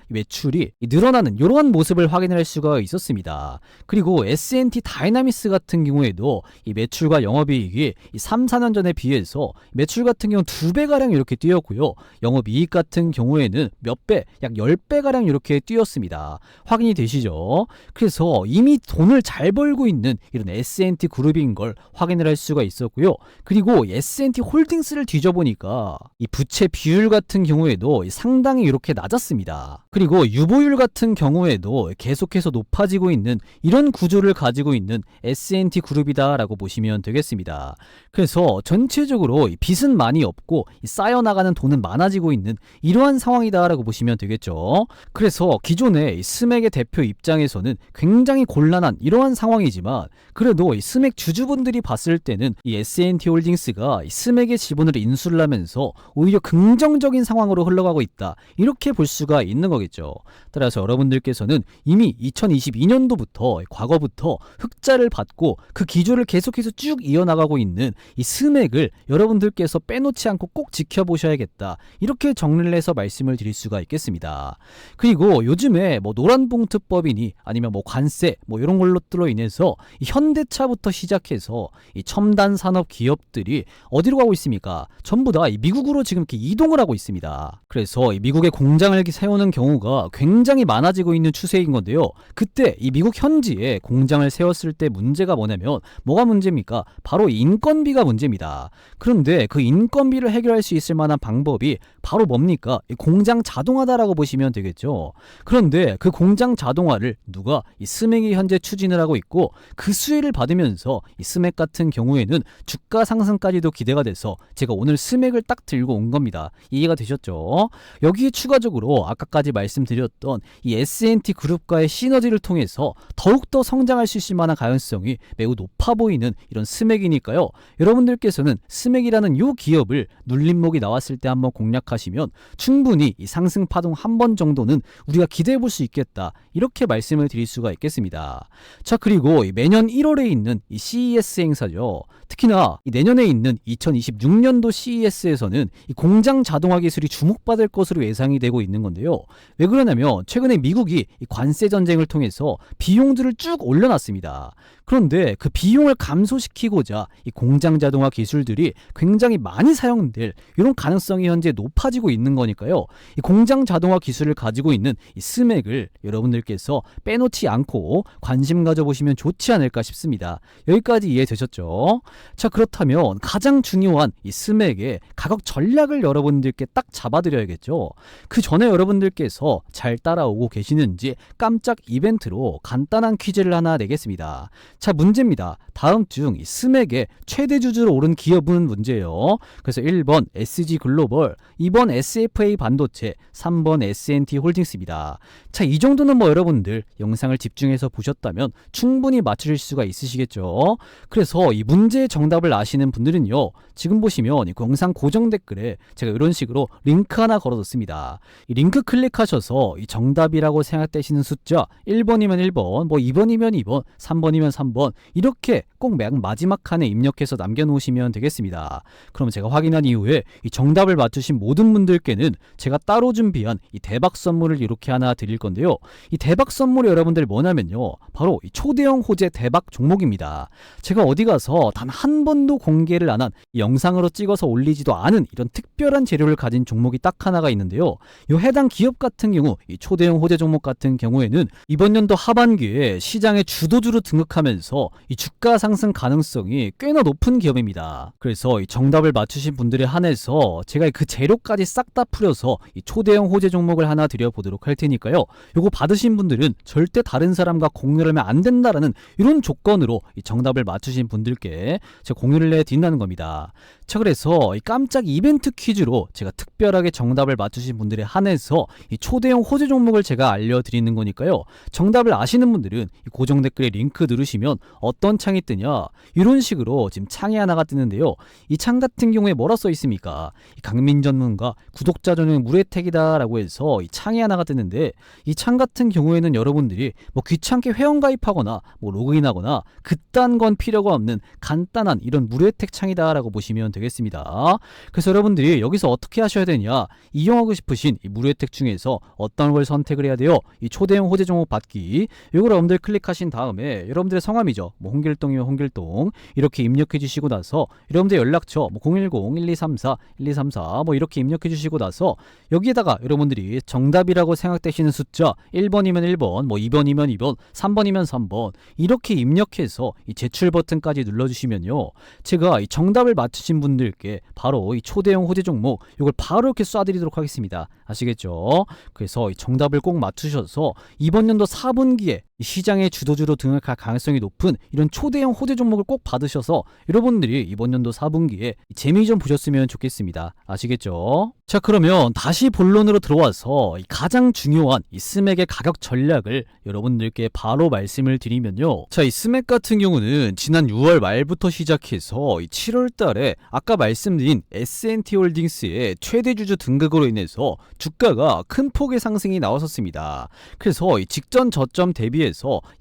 매출이 늘어나는 이러한 모습을 확인할 수가 있었습니다. 그리고 S&T 다이나믹스 같은 경우에도 이 매출과 영업이익이 이 3, 4년 전에 비해서 매출 같은 경우는 2배가량 이렇게 뛰었고요. 영업이익 같은 경우에는 몇 배, 약 10배가량 이렇게 뛰었습니다. 확인이 되시죠? 그래서 이미 돈을 잘 벌고 있는 이런 S&T 그룹인 걸 확인을 할 수가 있었고요. 그리고 S&T 홀딩스를 뒤져보니까 이 부채 비율 같은 경우에도 상당히 이렇게 낮았습니다. 그리고 유보율 같은 경우에도 계속해서 높아지고 있는 이런 구조를 가지고 있는 S&T 그룹이다라고 보시면 되겠습니다. 그래서 전체적으로 빚은 많이 없고 쌓여나가는 돈은 많아지고 있는 이러한 상황이다라고 보시면 되겠죠. 그래서 기존의 스맥의 대표 입장에서는 굉장히 곤란한 이러한 상황이지만, 그래도 이 스맥 주주분들이 봤을 때는 이 S&T 홀딩스가 이 스맥의 지분을 인수를 하면서 오히려 긍정적인 상황으로 흘러가고 있다, 이렇게 볼 수가 있는 거겠죠. 따라서 여러분들께서는 이미 2022년도부터 과거부터 흑자를 받고 그 기조를 계속해서 쭉 이어나가고 있는 이 스맥을 여러분들께서 빼놓지 않고 꼭 지켜보셔야겠다, 이렇게 정리를 해서 말씀을 드릴 수가 있겠습니다. 그리고 요즘에 뭐 노란봉투법이니 아니면 뭐 관세 뭐 이런 걸로들로 인해서 이 현대차부터 시작해서 이 첨단 산업 기업들이 어디로 가고 있습니까? 전부 다 이 미국으로 지금 이렇게 이동을 하고 있습니다. 그래서 이 미국의 공장을 이렇게 세우는 경우가 굉장히 많아지고 있는 추세인 건데요. 그때 이 미국 현지에 공장을 세웠을 때 문제가 뭐냐면, 뭐가 문제입니까? 바로 인건비가 문제입니다. 그런데 그 인건비를 해결할 수 있을 만한 방법이 바로 뭡니까? 이 공장 자동화다라고 보시면 되겠죠. 그런데 그 공장 자동화를 누가? 이 스맥이 현재 추진을 하고 있고, 그 수혜를 받으면서 이 스맥 같은 경우에는 주가 상승까지도 기대가 돼서 제가 오늘 스맥을 딱 들고 온 겁니다. 이해가 되셨죠? 여기에 추가적으로 아까까지 말씀드렸던 이 S&T 그룹과의 시너지를 통해서 더욱더 성장할 수 있을 만한 가능성이 매우 높아 보이는 이런 스맥이니까요. 여러분들께서는 스맥이라는 이 기업을 눌림목이 나왔을 때 한번 공략하시면 충분히 이 상승 파동 한 번 정도는 우리가 기대해 볼 수 있겠다, 이렇게 말씀을 드릴 수가 있겠습니다. 자, 그리고 매년 1월에 있는 이 CES 행사죠. 특히나 내년에 있는 2026년도 CES에서는 이 공장 자동화 기술이 주목받을 것으로 예상이 되고 있는 건데요. 왜 그러냐면 최근에 미국이 이 관세 전쟁을 통해서 비용들을 쭉 올려놨습니다. 그런데 그 비용을 감소시키고자 이 공장 자동화 기술들이 굉장히 많이 사용될 이런 가능성이 현재 높아지고 있는 거니까요. 이 공장 자동화 기술을 가지고 있는 이 스맥을 여러분들께서 빼놓지 않고 관심 가져보시면 좋지 않을까 싶습니다. 여기까지 이해되셨죠? 자, 그렇다면 가장 중요한 이 스맥의 가격 전략을 여러분들께 딱 잡아드려야겠죠. 그 전에 여러분들께서 잘 따라오고 계시는지 깜짝 이벤트로 간단한 퀴즈를 하나 내겠습니다. 자, 문제입니다. 다음 중 이 스맥의 최대 주주로 오른 기업은 문제예요. 그래서 1번 SG글로벌, 2번 SFA 반도체, 3번 S&T 홀딩스입니다. 자, 이 정도는 뭐 여러분들 영상을 집중해서 보셨다면 충분히 맞추실 수가 있으시겠죠. 그래서 이 문제의 정답을 아시는 분들은요, 지금 보시면 이 영상 고정 댓글에 제가 이런 식으로 링크 하나 걸어뒀습니다. 이 링크 클릭하셔서 이 정답이라고 생각되시는 숫자 1번이면 1번, 뭐 2번이면 2번, 3번이면 3번 이렇게 꼭 마지막 칸에 입력해서 남겨놓으시면 되겠습니다. 그럼 제가 확인한 이후에 이 정답을 맞추신 모든 분들께는 제가 따로 준비한 이 대박 선물을 이렇게 하나 드릴 건데요. 이 대박 선물이 여러분들 뭐냐면요, 바로 이 초대형 호재 대박 종목입니다. 제가 어디 가서 단 한 번도 공개를 안 한 영상으로 찍어서 올리지도 않은 이런 특별한 재료를 가진 종목이 딱 하나가 있는데요. 이 해당 기업 같은 경우, 이 초대형 호재 종목 같은 경우에는 이번 연도 하반기에 시장의 주도주로 등극하면서 이 주가 상승 가능성이 꽤나 높은 기업입니다. 그래서 이 정답을 맞추신 분들에 한해서 제가 그 재료까지 싹 다 풀어서 이 초대형 호재 종목을 하나 드려보도록 할 테니까요. 요거 받으신 분들은 절대 다른 사람과 공유를 하면 안 된다라는 이런 조건으로 이 정답을 맞추신 분들께 제가 공유를 해드린다는 겁니다. 자, 그래서 이 깜짝 이벤트 퀴즈로 제가 특별하게 정답을 맞추신 분들에 한해서 이 초대형 호재 종목을 제가 알려드리는 거니까요. 정답을 아시는 분들은 이 고정 댓글에 링크 누르시면 어떤 창이 뜨냐, 이런 식으로 지금 창이 하나가 뜨는데요. 이 창 같은 경우에 뭐라 써 있습니까? 이 강민 전문가 구독자 전용 무혜택이다 라고 해서 이 창이 하나가 뜨는데, 이 창 같은 경우에는 여러분들이 뭐 귀찮게 회원가입하거나 뭐 로그인하거나 그딴 건 필요가 없는 간단한 이런 무혜택 창이다 라고 보시면 되겠습니다. 그래서 여러분들이 여기서 어떻게 하셔야 되냐, 이용하고 싶으신 이 무혜택 중에서 어떤 걸 선택을 해야 돼요? 이 초대형 호재 종목 받기, 이걸 여러분들 클릭하신 다음에 여러분들의 성함이죠, 뭐 홍길동이면 홍길동 이렇게 입력해 주시고 나서 여러분들 연락처 뭐 010-1234-1234 뭐 이렇게 입력해 주시고 나서 여기에다가 여러분들이 정답이라고 생각되시는 숫자 1번이면 1번, 뭐 2번이면 2번, 3번이면 3번 이렇게 입력해서 이 제출 버튼까지 눌러주시면요, 제가 이 정답을 맞추신 분들께 바로 이 초대형 호재 종목 이걸 바로 이렇게 쏴드리도록 하겠습니다. 아시겠죠? 그래서 이 정답을 꼭 맞추셔서 이번 연도 4분기에 시장의 주도주로 등극할 가능성이 높은 이런 초대형 호재 종목을 꼭 받으셔서 여러분들이 이번 연도 4분기에 재미 좀 보셨으면 좋겠습니다. 아시겠죠? 자, 그러면 다시 본론으로 들어와서 가장 중요한 이 스맥의 가격 전략을 여러분들께 바로 말씀을 드리면요. 자, 이 스맥 같은 경우는 지난 6월 말부터 시작해서 이 7월 달에 아까 말씀드린 S&T 홀딩스의 최대 주주 등극으로 인해서 주가가 큰 폭의 상승이 나왔었습니다. 그래서 이 직전 저점 대비해서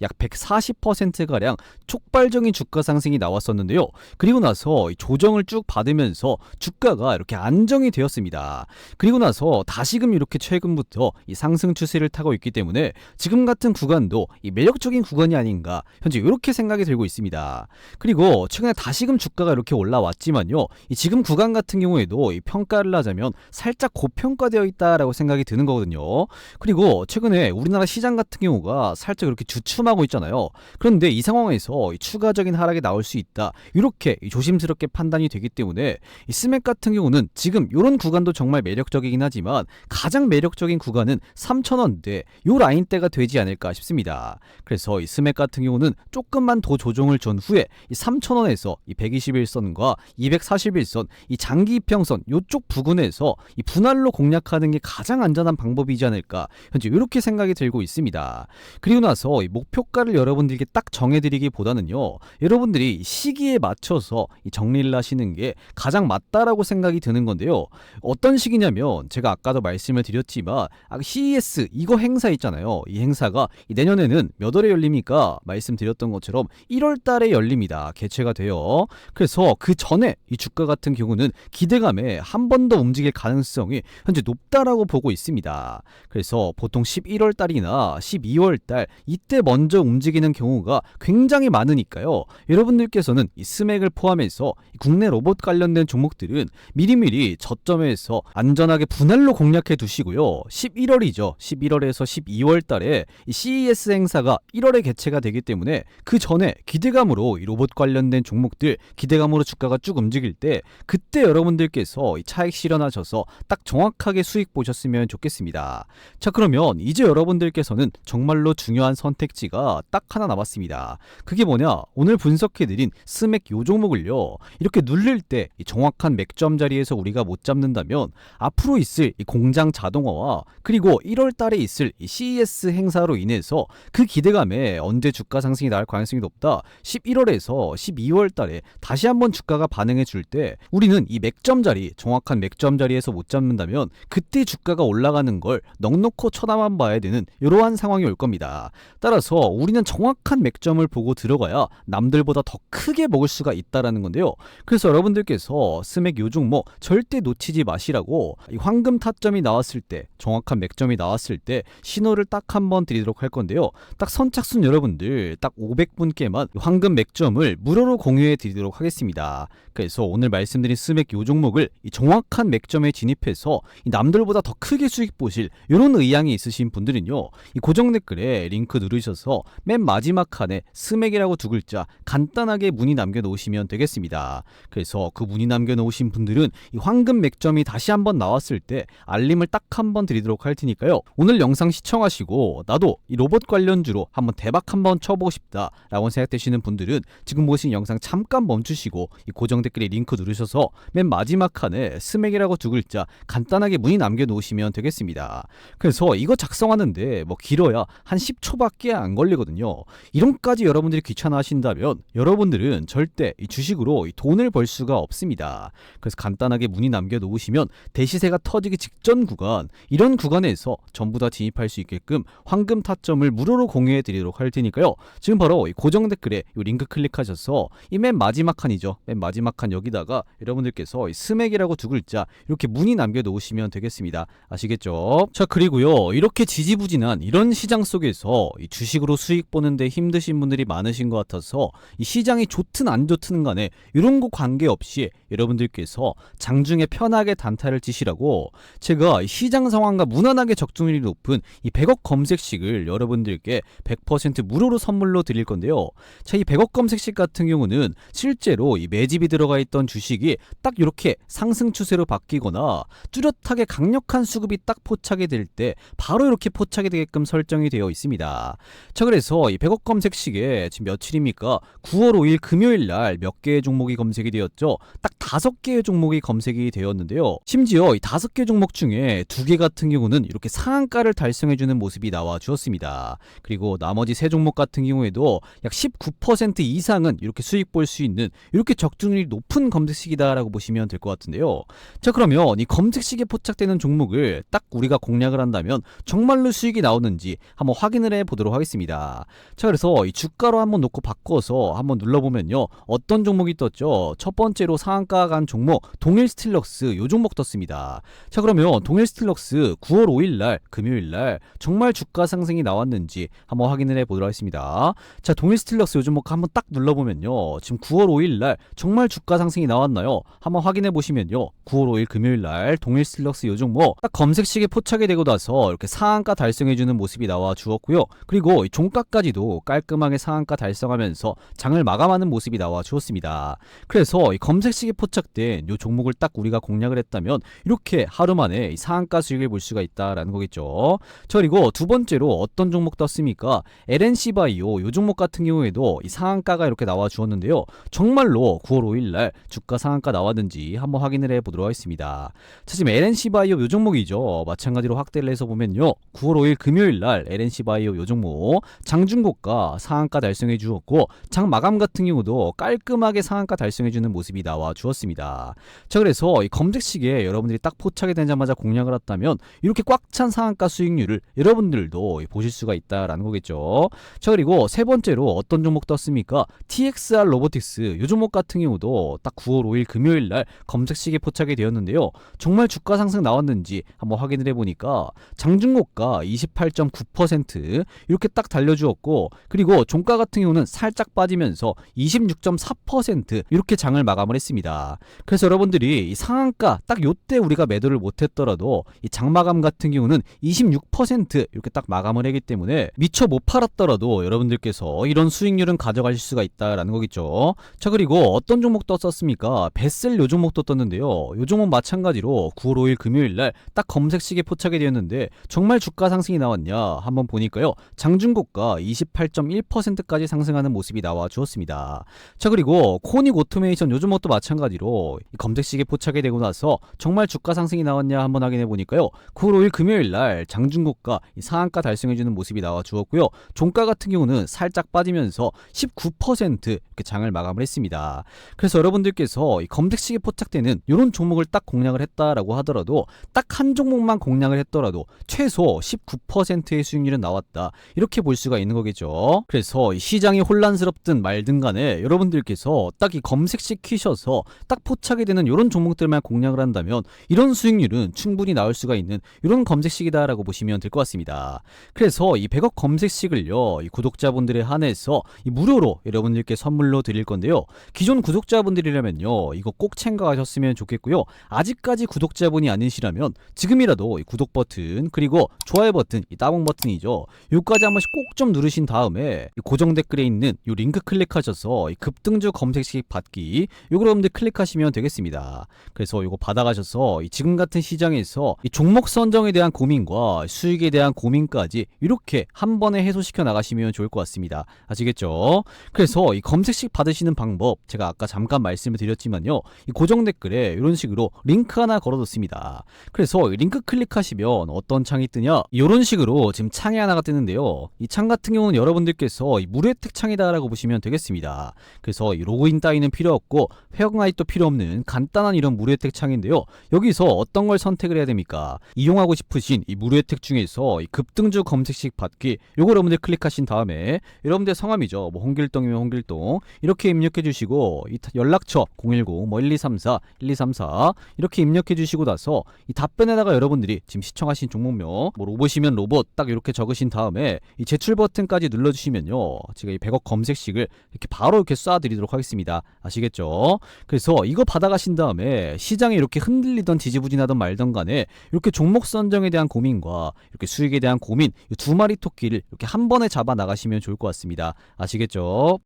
약 140%가량 촉발적인 주가 상승이 나왔었는데요. 그리고 나서 이 조정을 쭉 받으면서 주가가 이렇게 안정이 되었습니다. 그리고 나서 다시금 이렇게 최근부터 이 상승 추세를 타고 있기 때문에 지금 같은 구간도 이 매력적인 구간이 아닌가 현재 이렇게 생각이 들고 있습니다. 그리고 최근에 다시금 주가가 이렇게 올라왔지만요, 이 지금 구간 같은 경우에도 이 평가를 하자면 살짝 고평가되어 있다라고 생각이 드는 거거든요. 그리고 최근에 우리나라 시장 같은 경우가 살짝 이렇게 주춤하고 있잖아요. 그런데 이 상황에서 이 추가적인 하락이 나올 수 있다, 이렇게 조심스럽게 판단이 되기 때문에 이 스맥 같은 경우는 지금 이런 구간도 정말 매력적이긴 하지만 가장 매력적인 구간은 3,000원대 요 라인대가 되지 않을까 싶습니다. 그래서 이 스맥 같은 경우는 조금만 더 조정을 준 후에 이 3,000원에서 이 121선과 241선 이 장기 이평선 요쪽 부근에서 이 분할로 공략하는 게 가장 안전한 방법이지 않을까 현재 이렇게 생각이 들고 있습니다. 그리고 나서 이 목표가를 여러분들께 딱 정해드리기보다는요, 여러분들이 시기에 맞춰서 이 정리를 하시는 게 가장 맞다라고 생각이 드는 건데요. 어떤 시기냐면 제가 아까도 말씀을 드렸지만 CES 이거 행사 있잖아요. 이 행사가 내년에는 몇 월에 열립니까? 말씀드렸던 것처럼 1월 달에 열립니다. 개최가 돼요. 그래서 그 전에 이 주가 같은 경우는 기대감에 한 번 더 움직일 가능성이 현재 높다라고 보고 있습니다. 그래서 보통 11월 달이나 12월 달 이때 먼저 움직이는 경우가 굉장히 많으니까요. 여러분들께서는 이 스맥을 포함해서 국내 로봇 관련된 종목들은 미리미리 저점에서 안전하게 분할로 공략해 두시고요. 11월이죠. 11월에서 12월 달에 이 CES 행사가 1월에 개최가 되기 때문에 그 전에 기대감으로 이 로봇 관련된 종목들 기대감으로 주가가 쭉 움직일 때 그때 여러분들께서 이 차익 실현하셔서 딱 정확하게 수익 수익 보셨으면 좋겠습니다. 자, 그러면 이제 여러분들께서는 정말로 중요한 선택지가 딱 하나 남았습니다. 그게 뭐냐? 오늘 분석해드린 스맥 요 종목을요, 이렇게 누릴 때 이 정확한 맥점 자리에서 우리가 못 잡는다면 앞으로 있을 이 공장 자동화와 그리고 1월 달에 있을 이 CES 행사로 인해서 그 기대감에 언제 주가 상승이 나올 가능성이 높다. 11월에서 12월 달에 다시 한번 주가가 반응해 줄 때 우리는 이 맥점 자리, 정확한 맥점 자리에서 못 잡는다면 그때 주가가 올라가는 걸 넉넉히 쳐다만 봐야 되는 이러한 상황이 올 겁니다. 따라서 우리는 정확한 맥점을 보고 들어가야 남들보다 더 크게 먹을 수가 있다라는 건데요. 그래서 여러분들께서 스맥 요 종목 절대 놓치지 마시라고, 이 황금 타점이 나왔을 때, 정확한 맥점이 나왔을 때 신호를 딱 한번 드리도록 할 건데요. 딱 선착순 여러분들 딱 500분께만 황금 맥점을 무료로 공유해 드리도록 하겠습니다. 그래서 오늘 말씀드린 스맥 요 종목을 이 정확한 맥점에 진입해서 이 남들보다 더 크게 수익 보실 이런 의향이 있으신 분들은요, 이 고정 댓글에 링크 누르셔서 맨 마지막 칸에 스맥이라고 두 글자 간단하게 문의 남겨놓으시면 되겠습니다. 그래서 그 문의 남겨놓으신 분들은 이 황금 맥점이 다시 한번 나왔을 때 알림을 딱 한번 드리도록 할 테니까요. 오늘 영상 시청하시고 나도 이 로봇 관련주로 한번 대박 한번 쳐보고 싶다 라고 생각되시는 분들은 지금 보신 영상 잠깐 멈추시고 이 고정 댓글에 링크 누르셔서 맨 마지막 칸에 스맥이라고 두 글자 간단하게 문의 남겨놓으시면 되겠습니다. 그래서 이거 작성하는데 뭐 길어야 한 10초밖에 안 걸리거든요. 이런까지 여러분들이 귀찮아 하신다면 여러분들은 절대 이 주식으로 이 돈을 벌 수가 없습니다. 그래서 간단하게 문의 남겨놓으시면 대시세가 터지기 직전 구간, 이런 구간에서 전부 다 진입할 수 있게끔 황금 타점을 무료로 공유해 드리도록 할 테니까요. 지금 바로 이 고정 댓글에 이 링크 클릭하셔서 이 맨 마지막 칸이죠. 맨 마지막 칸 여기다가 여러분들께서 이 스맥이라고 두 글자 이렇게 문의 남겨놓으시면 되겠습니다. 아시겠죠? 자, 그리고요, 이렇게 지지부진한 이런 시장 속에서 이 주식으로 수익 보는데 힘드신 분들이 많으신 것 같아서 이 시장이 좋든 안 좋든 간에 이런 거 관계없이 여러분들께서 장중에 편하게 단타를 치시라고 제가 시장 상황과 무난하게 적중률이 높은 이 100억 검색식을 여러분들께 100% 무료로 선물로 드릴 건데요. 자, 이 100억 검색식 같은 경우는 실제로 이 매집이 들어가 있던 주식이 딱 이렇게 상승 추세로 바뀌거나 뚜렷하게 강력한 수급이 딱 포착이 될 때 바로 이렇게 포착이 되게끔 설정이 되어 있습니다. 자, 그래서 이 100억 검색식에 지금 며칠입니까? 9월 5일 금요일 날 몇 개의 종목이 검색이 되었죠. 딱 5개의 종목이 검색이 되었는데요. 심지어 이 5개 종목 중에 2개 같은 경우는 이렇게 상한가를 달성해주는 모습이 나와 주었습니다. 그리고 나머지 3종목 같은 경우에도 약 19% 이상은 이렇게 수익 볼 수 있는 이렇게 적중률이 높은 검색식이다라고 보시면 될 것 같은데요. 자, 그러면 이 검색식에 포착되는 종목을 딱 우리가 공략을 한다면 정말로 수익이 나오는지 한번 확인을 해 보도록 하겠습니다. 자, 그래서 이 주가로 한번 놓고 바꿔서 한번 눌러보면요, 어떤 종목이 떴죠? 첫 번째로 상한가 간 종목 동일 스틸럭스, 요 종목 떴습니다. 자, 그러면 동일 스틸럭스 9월 5일 날 금요일 날 정말 주가 상승이 나왔는지 한번 확인을 해 보도록 하겠습니다. 자, 동일 스틸럭스 요 종목 한번 딱 눌러보면요, 지금 9월 5일 날 정말 주가 상승이 나왔나요? 한번 확인해 보시면요, 9월 5일 금요일 날 동일 스틸럭스 요 종목 딱 검색식에 포착이 되고 나서 이렇게 상한가 달성해주는 모습이 나와 주었고요. 그리고 종가까지도 깔끔하게 상한가 달성하면서 장을 마감하는 모습이 나와 주었습니다. 그래서 이 검색식에 포착된 요 종목을 딱 우리가 공략을 했다면 이렇게 하루 만에 이 상한가 수익을 볼 수가 있다라는 거겠죠. 자, 그리고 두 번째로 어떤 종목 떴습니까? LNC 바이오 요 종목 같은 경우에도 이 상한가가 이렇게 나와 주었는데요. 정말로 9월 5일 날 주가 상한가 나왔는지 한번 확인을 해 보도록 하겠습니다. 자, 지금 LNC 바이오 요 종목이죠. 마찬가지로 확대를 해서 보면요, 9월 5일 금요일 날 LNC 바이오 요 종목 장중고가 상한가 달성해 주었고 장 마감 같은 경우도 깔끔하게 상한가 달성해 주는 모습이 나와 주었습니다. 자, 그래서 이 검색식에 여러분들이 딱 포착이 되자마자 공략을 했다면 이렇게 꽉 찬 상한가 수익률을 여러분들도 보실 수가 있다라는 거겠죠. 자, 그리고 세 번째로 어떤 종목 떴습니까? TXR 로보틱스 요 종목 같은 경우도 딱 9월 5일 금요일 날 검색식에 포착이 되었는데요. 정말 주가 상승 나왔는지 한번 확인을 해보니까 장중고가 28.9% 이렇게 딱 달려주었고, 그리고 종가 같은 경우는 살짝 빠지면서 26.4% 이렇게 장을 마감을 했습니다. 그래서 여러분들이 이 상한가 딱 요때 우리가 매도를 못했더라도 이 장마감 같은 경우는 26% 이렇게 딱 마감을 했기 때문에 미처 못 팔았더라도 여러분들께서 이런 수익률은 가져가실 수가 있다라는 거겠죠. 자, 그리고 어떤 종목 떴었습니까? 베셀 요 종목도 떴는데요. 요 종목 마찬가지로 9월 5일 금요일 날 금요일날 딱 검색식에 포착이 되었는데 정말 주가 상승이 나왔냐 한번 보니까요. 장중고가 28.1%까지 상승하는 모습이 나와 주었습니다. 자, 그리고 코닉 오토메이션 요즘 것도 마찬가지로 이 검색식에 포착이 되고 나서 정말 주가 상승이 나왔냐 한번 확인해 보니까요. 9월 5일 금요일날 장중고가 상한가 달성해주는 모습이 나와 주었고요. 종가 같은 경우는 살짝 빠지면서 19% 이렇게 장을 마감을 했습니다. 그래서 여러분들께서 이 검색식에 포착되는 이런 종목을 딱 공략을 했다라고 하더라도 딱 한 종목만 공략을 했더라도 최소 19%의 수익률은 나왔다. 이렇게 볼 수가 있는 거겠죠. 그래서 이 시장이 혼란스럽든 말든 간에 여러분들께서 딱 이 검색식 키셔서 딱 포착이 되는 이런 종목들만 공략을 한다면 이런 수익률은 충분히 나올 수가 있는 이런 검색식이다라고 보시면 될 것 같습니다. 그래서 이 100억 검색식을요, 이 구독자분들에 한해서 이 무료로 여러분들께 선물로 드릴 건데요. 기존 구독자분들이라면요, 이거 꼭 챙겨가셨으면 좋겠고요. 아직까지 구독자분이 아니시라면 지금이라도 이 구독 버튼 그리고 좋아요 버튼, 이 따봉 버튼이죠. 요까지 한 번씩 꼭 좀 누르신 다음에 이 고정 댓글에 있는 이 링크 클릭하셔서 이 급등주 검색식 받기 요거 여러분들 클릭하시면 되겠습니다. 그래서 요거 받아가셔서 이 지금 같은 시장에서 이 종목 선정에 대한 고민과 수익에 대한 고민까지 이렇게 한 번에 해소시켜 나가시면 좋을 것 같습니다. 아시겠죠? 그래서 이 검색식 받으시는 방법 제가 아까 잠깐 말씀을 드렸지만요. 이 고정 댓글에 이런 식으로 링크 하나 걸어뒀습니다. 그래서 이 링크 클릭하시면 어떤 창이 뜨냐? 이런 식으로 지금 창이 하나가 뜨는데요. 이 창 같은 경우는 여러분들께서 이 무료 혜택 창이다라고 보시면 되겠습니다. 그래서 이 로그인 따위는 필요 없고 회원 가입도 필요 없는 간단한 이런 무료 혜택 창인데요. 여기서 어떤 걸 선택을 해야 됩니까? 이용하고 싶으신 이 무료 혜택 중에서 이 급등주 검색식 받기 요거 여러분들 클릭하신 다음에 여러분들 성함이죠. 뭐 홍길동이면 홍길동 이렇게 입력해 주시고 이 연락처 010 뭐 1234 1234 이렇게 입력해 주시고 나서 이 답변에다가 여러분들이 지금 시청하신 종목명 뭐 로봇이면 로봇 딱 이렇게 적으신 다음에 이 제출 버튼까지 눌러주시면요. 제가 이 100억 검색식을 이렇게 바로 이렇게 쏴드리도록 하겠습니다. 아시겠죠? 그래서 이거 받아가신 다음에 시장에 이렇게 흔들리던 지지부진하던 말던 간에 이렇게 종목 선정에 대한 고민과 이렇게 수익에 대한 고민 이 두 마리 토끼를 이렇게 한 번에 잡아 나가시면 좋을 것 같습니다. 아시겠죠?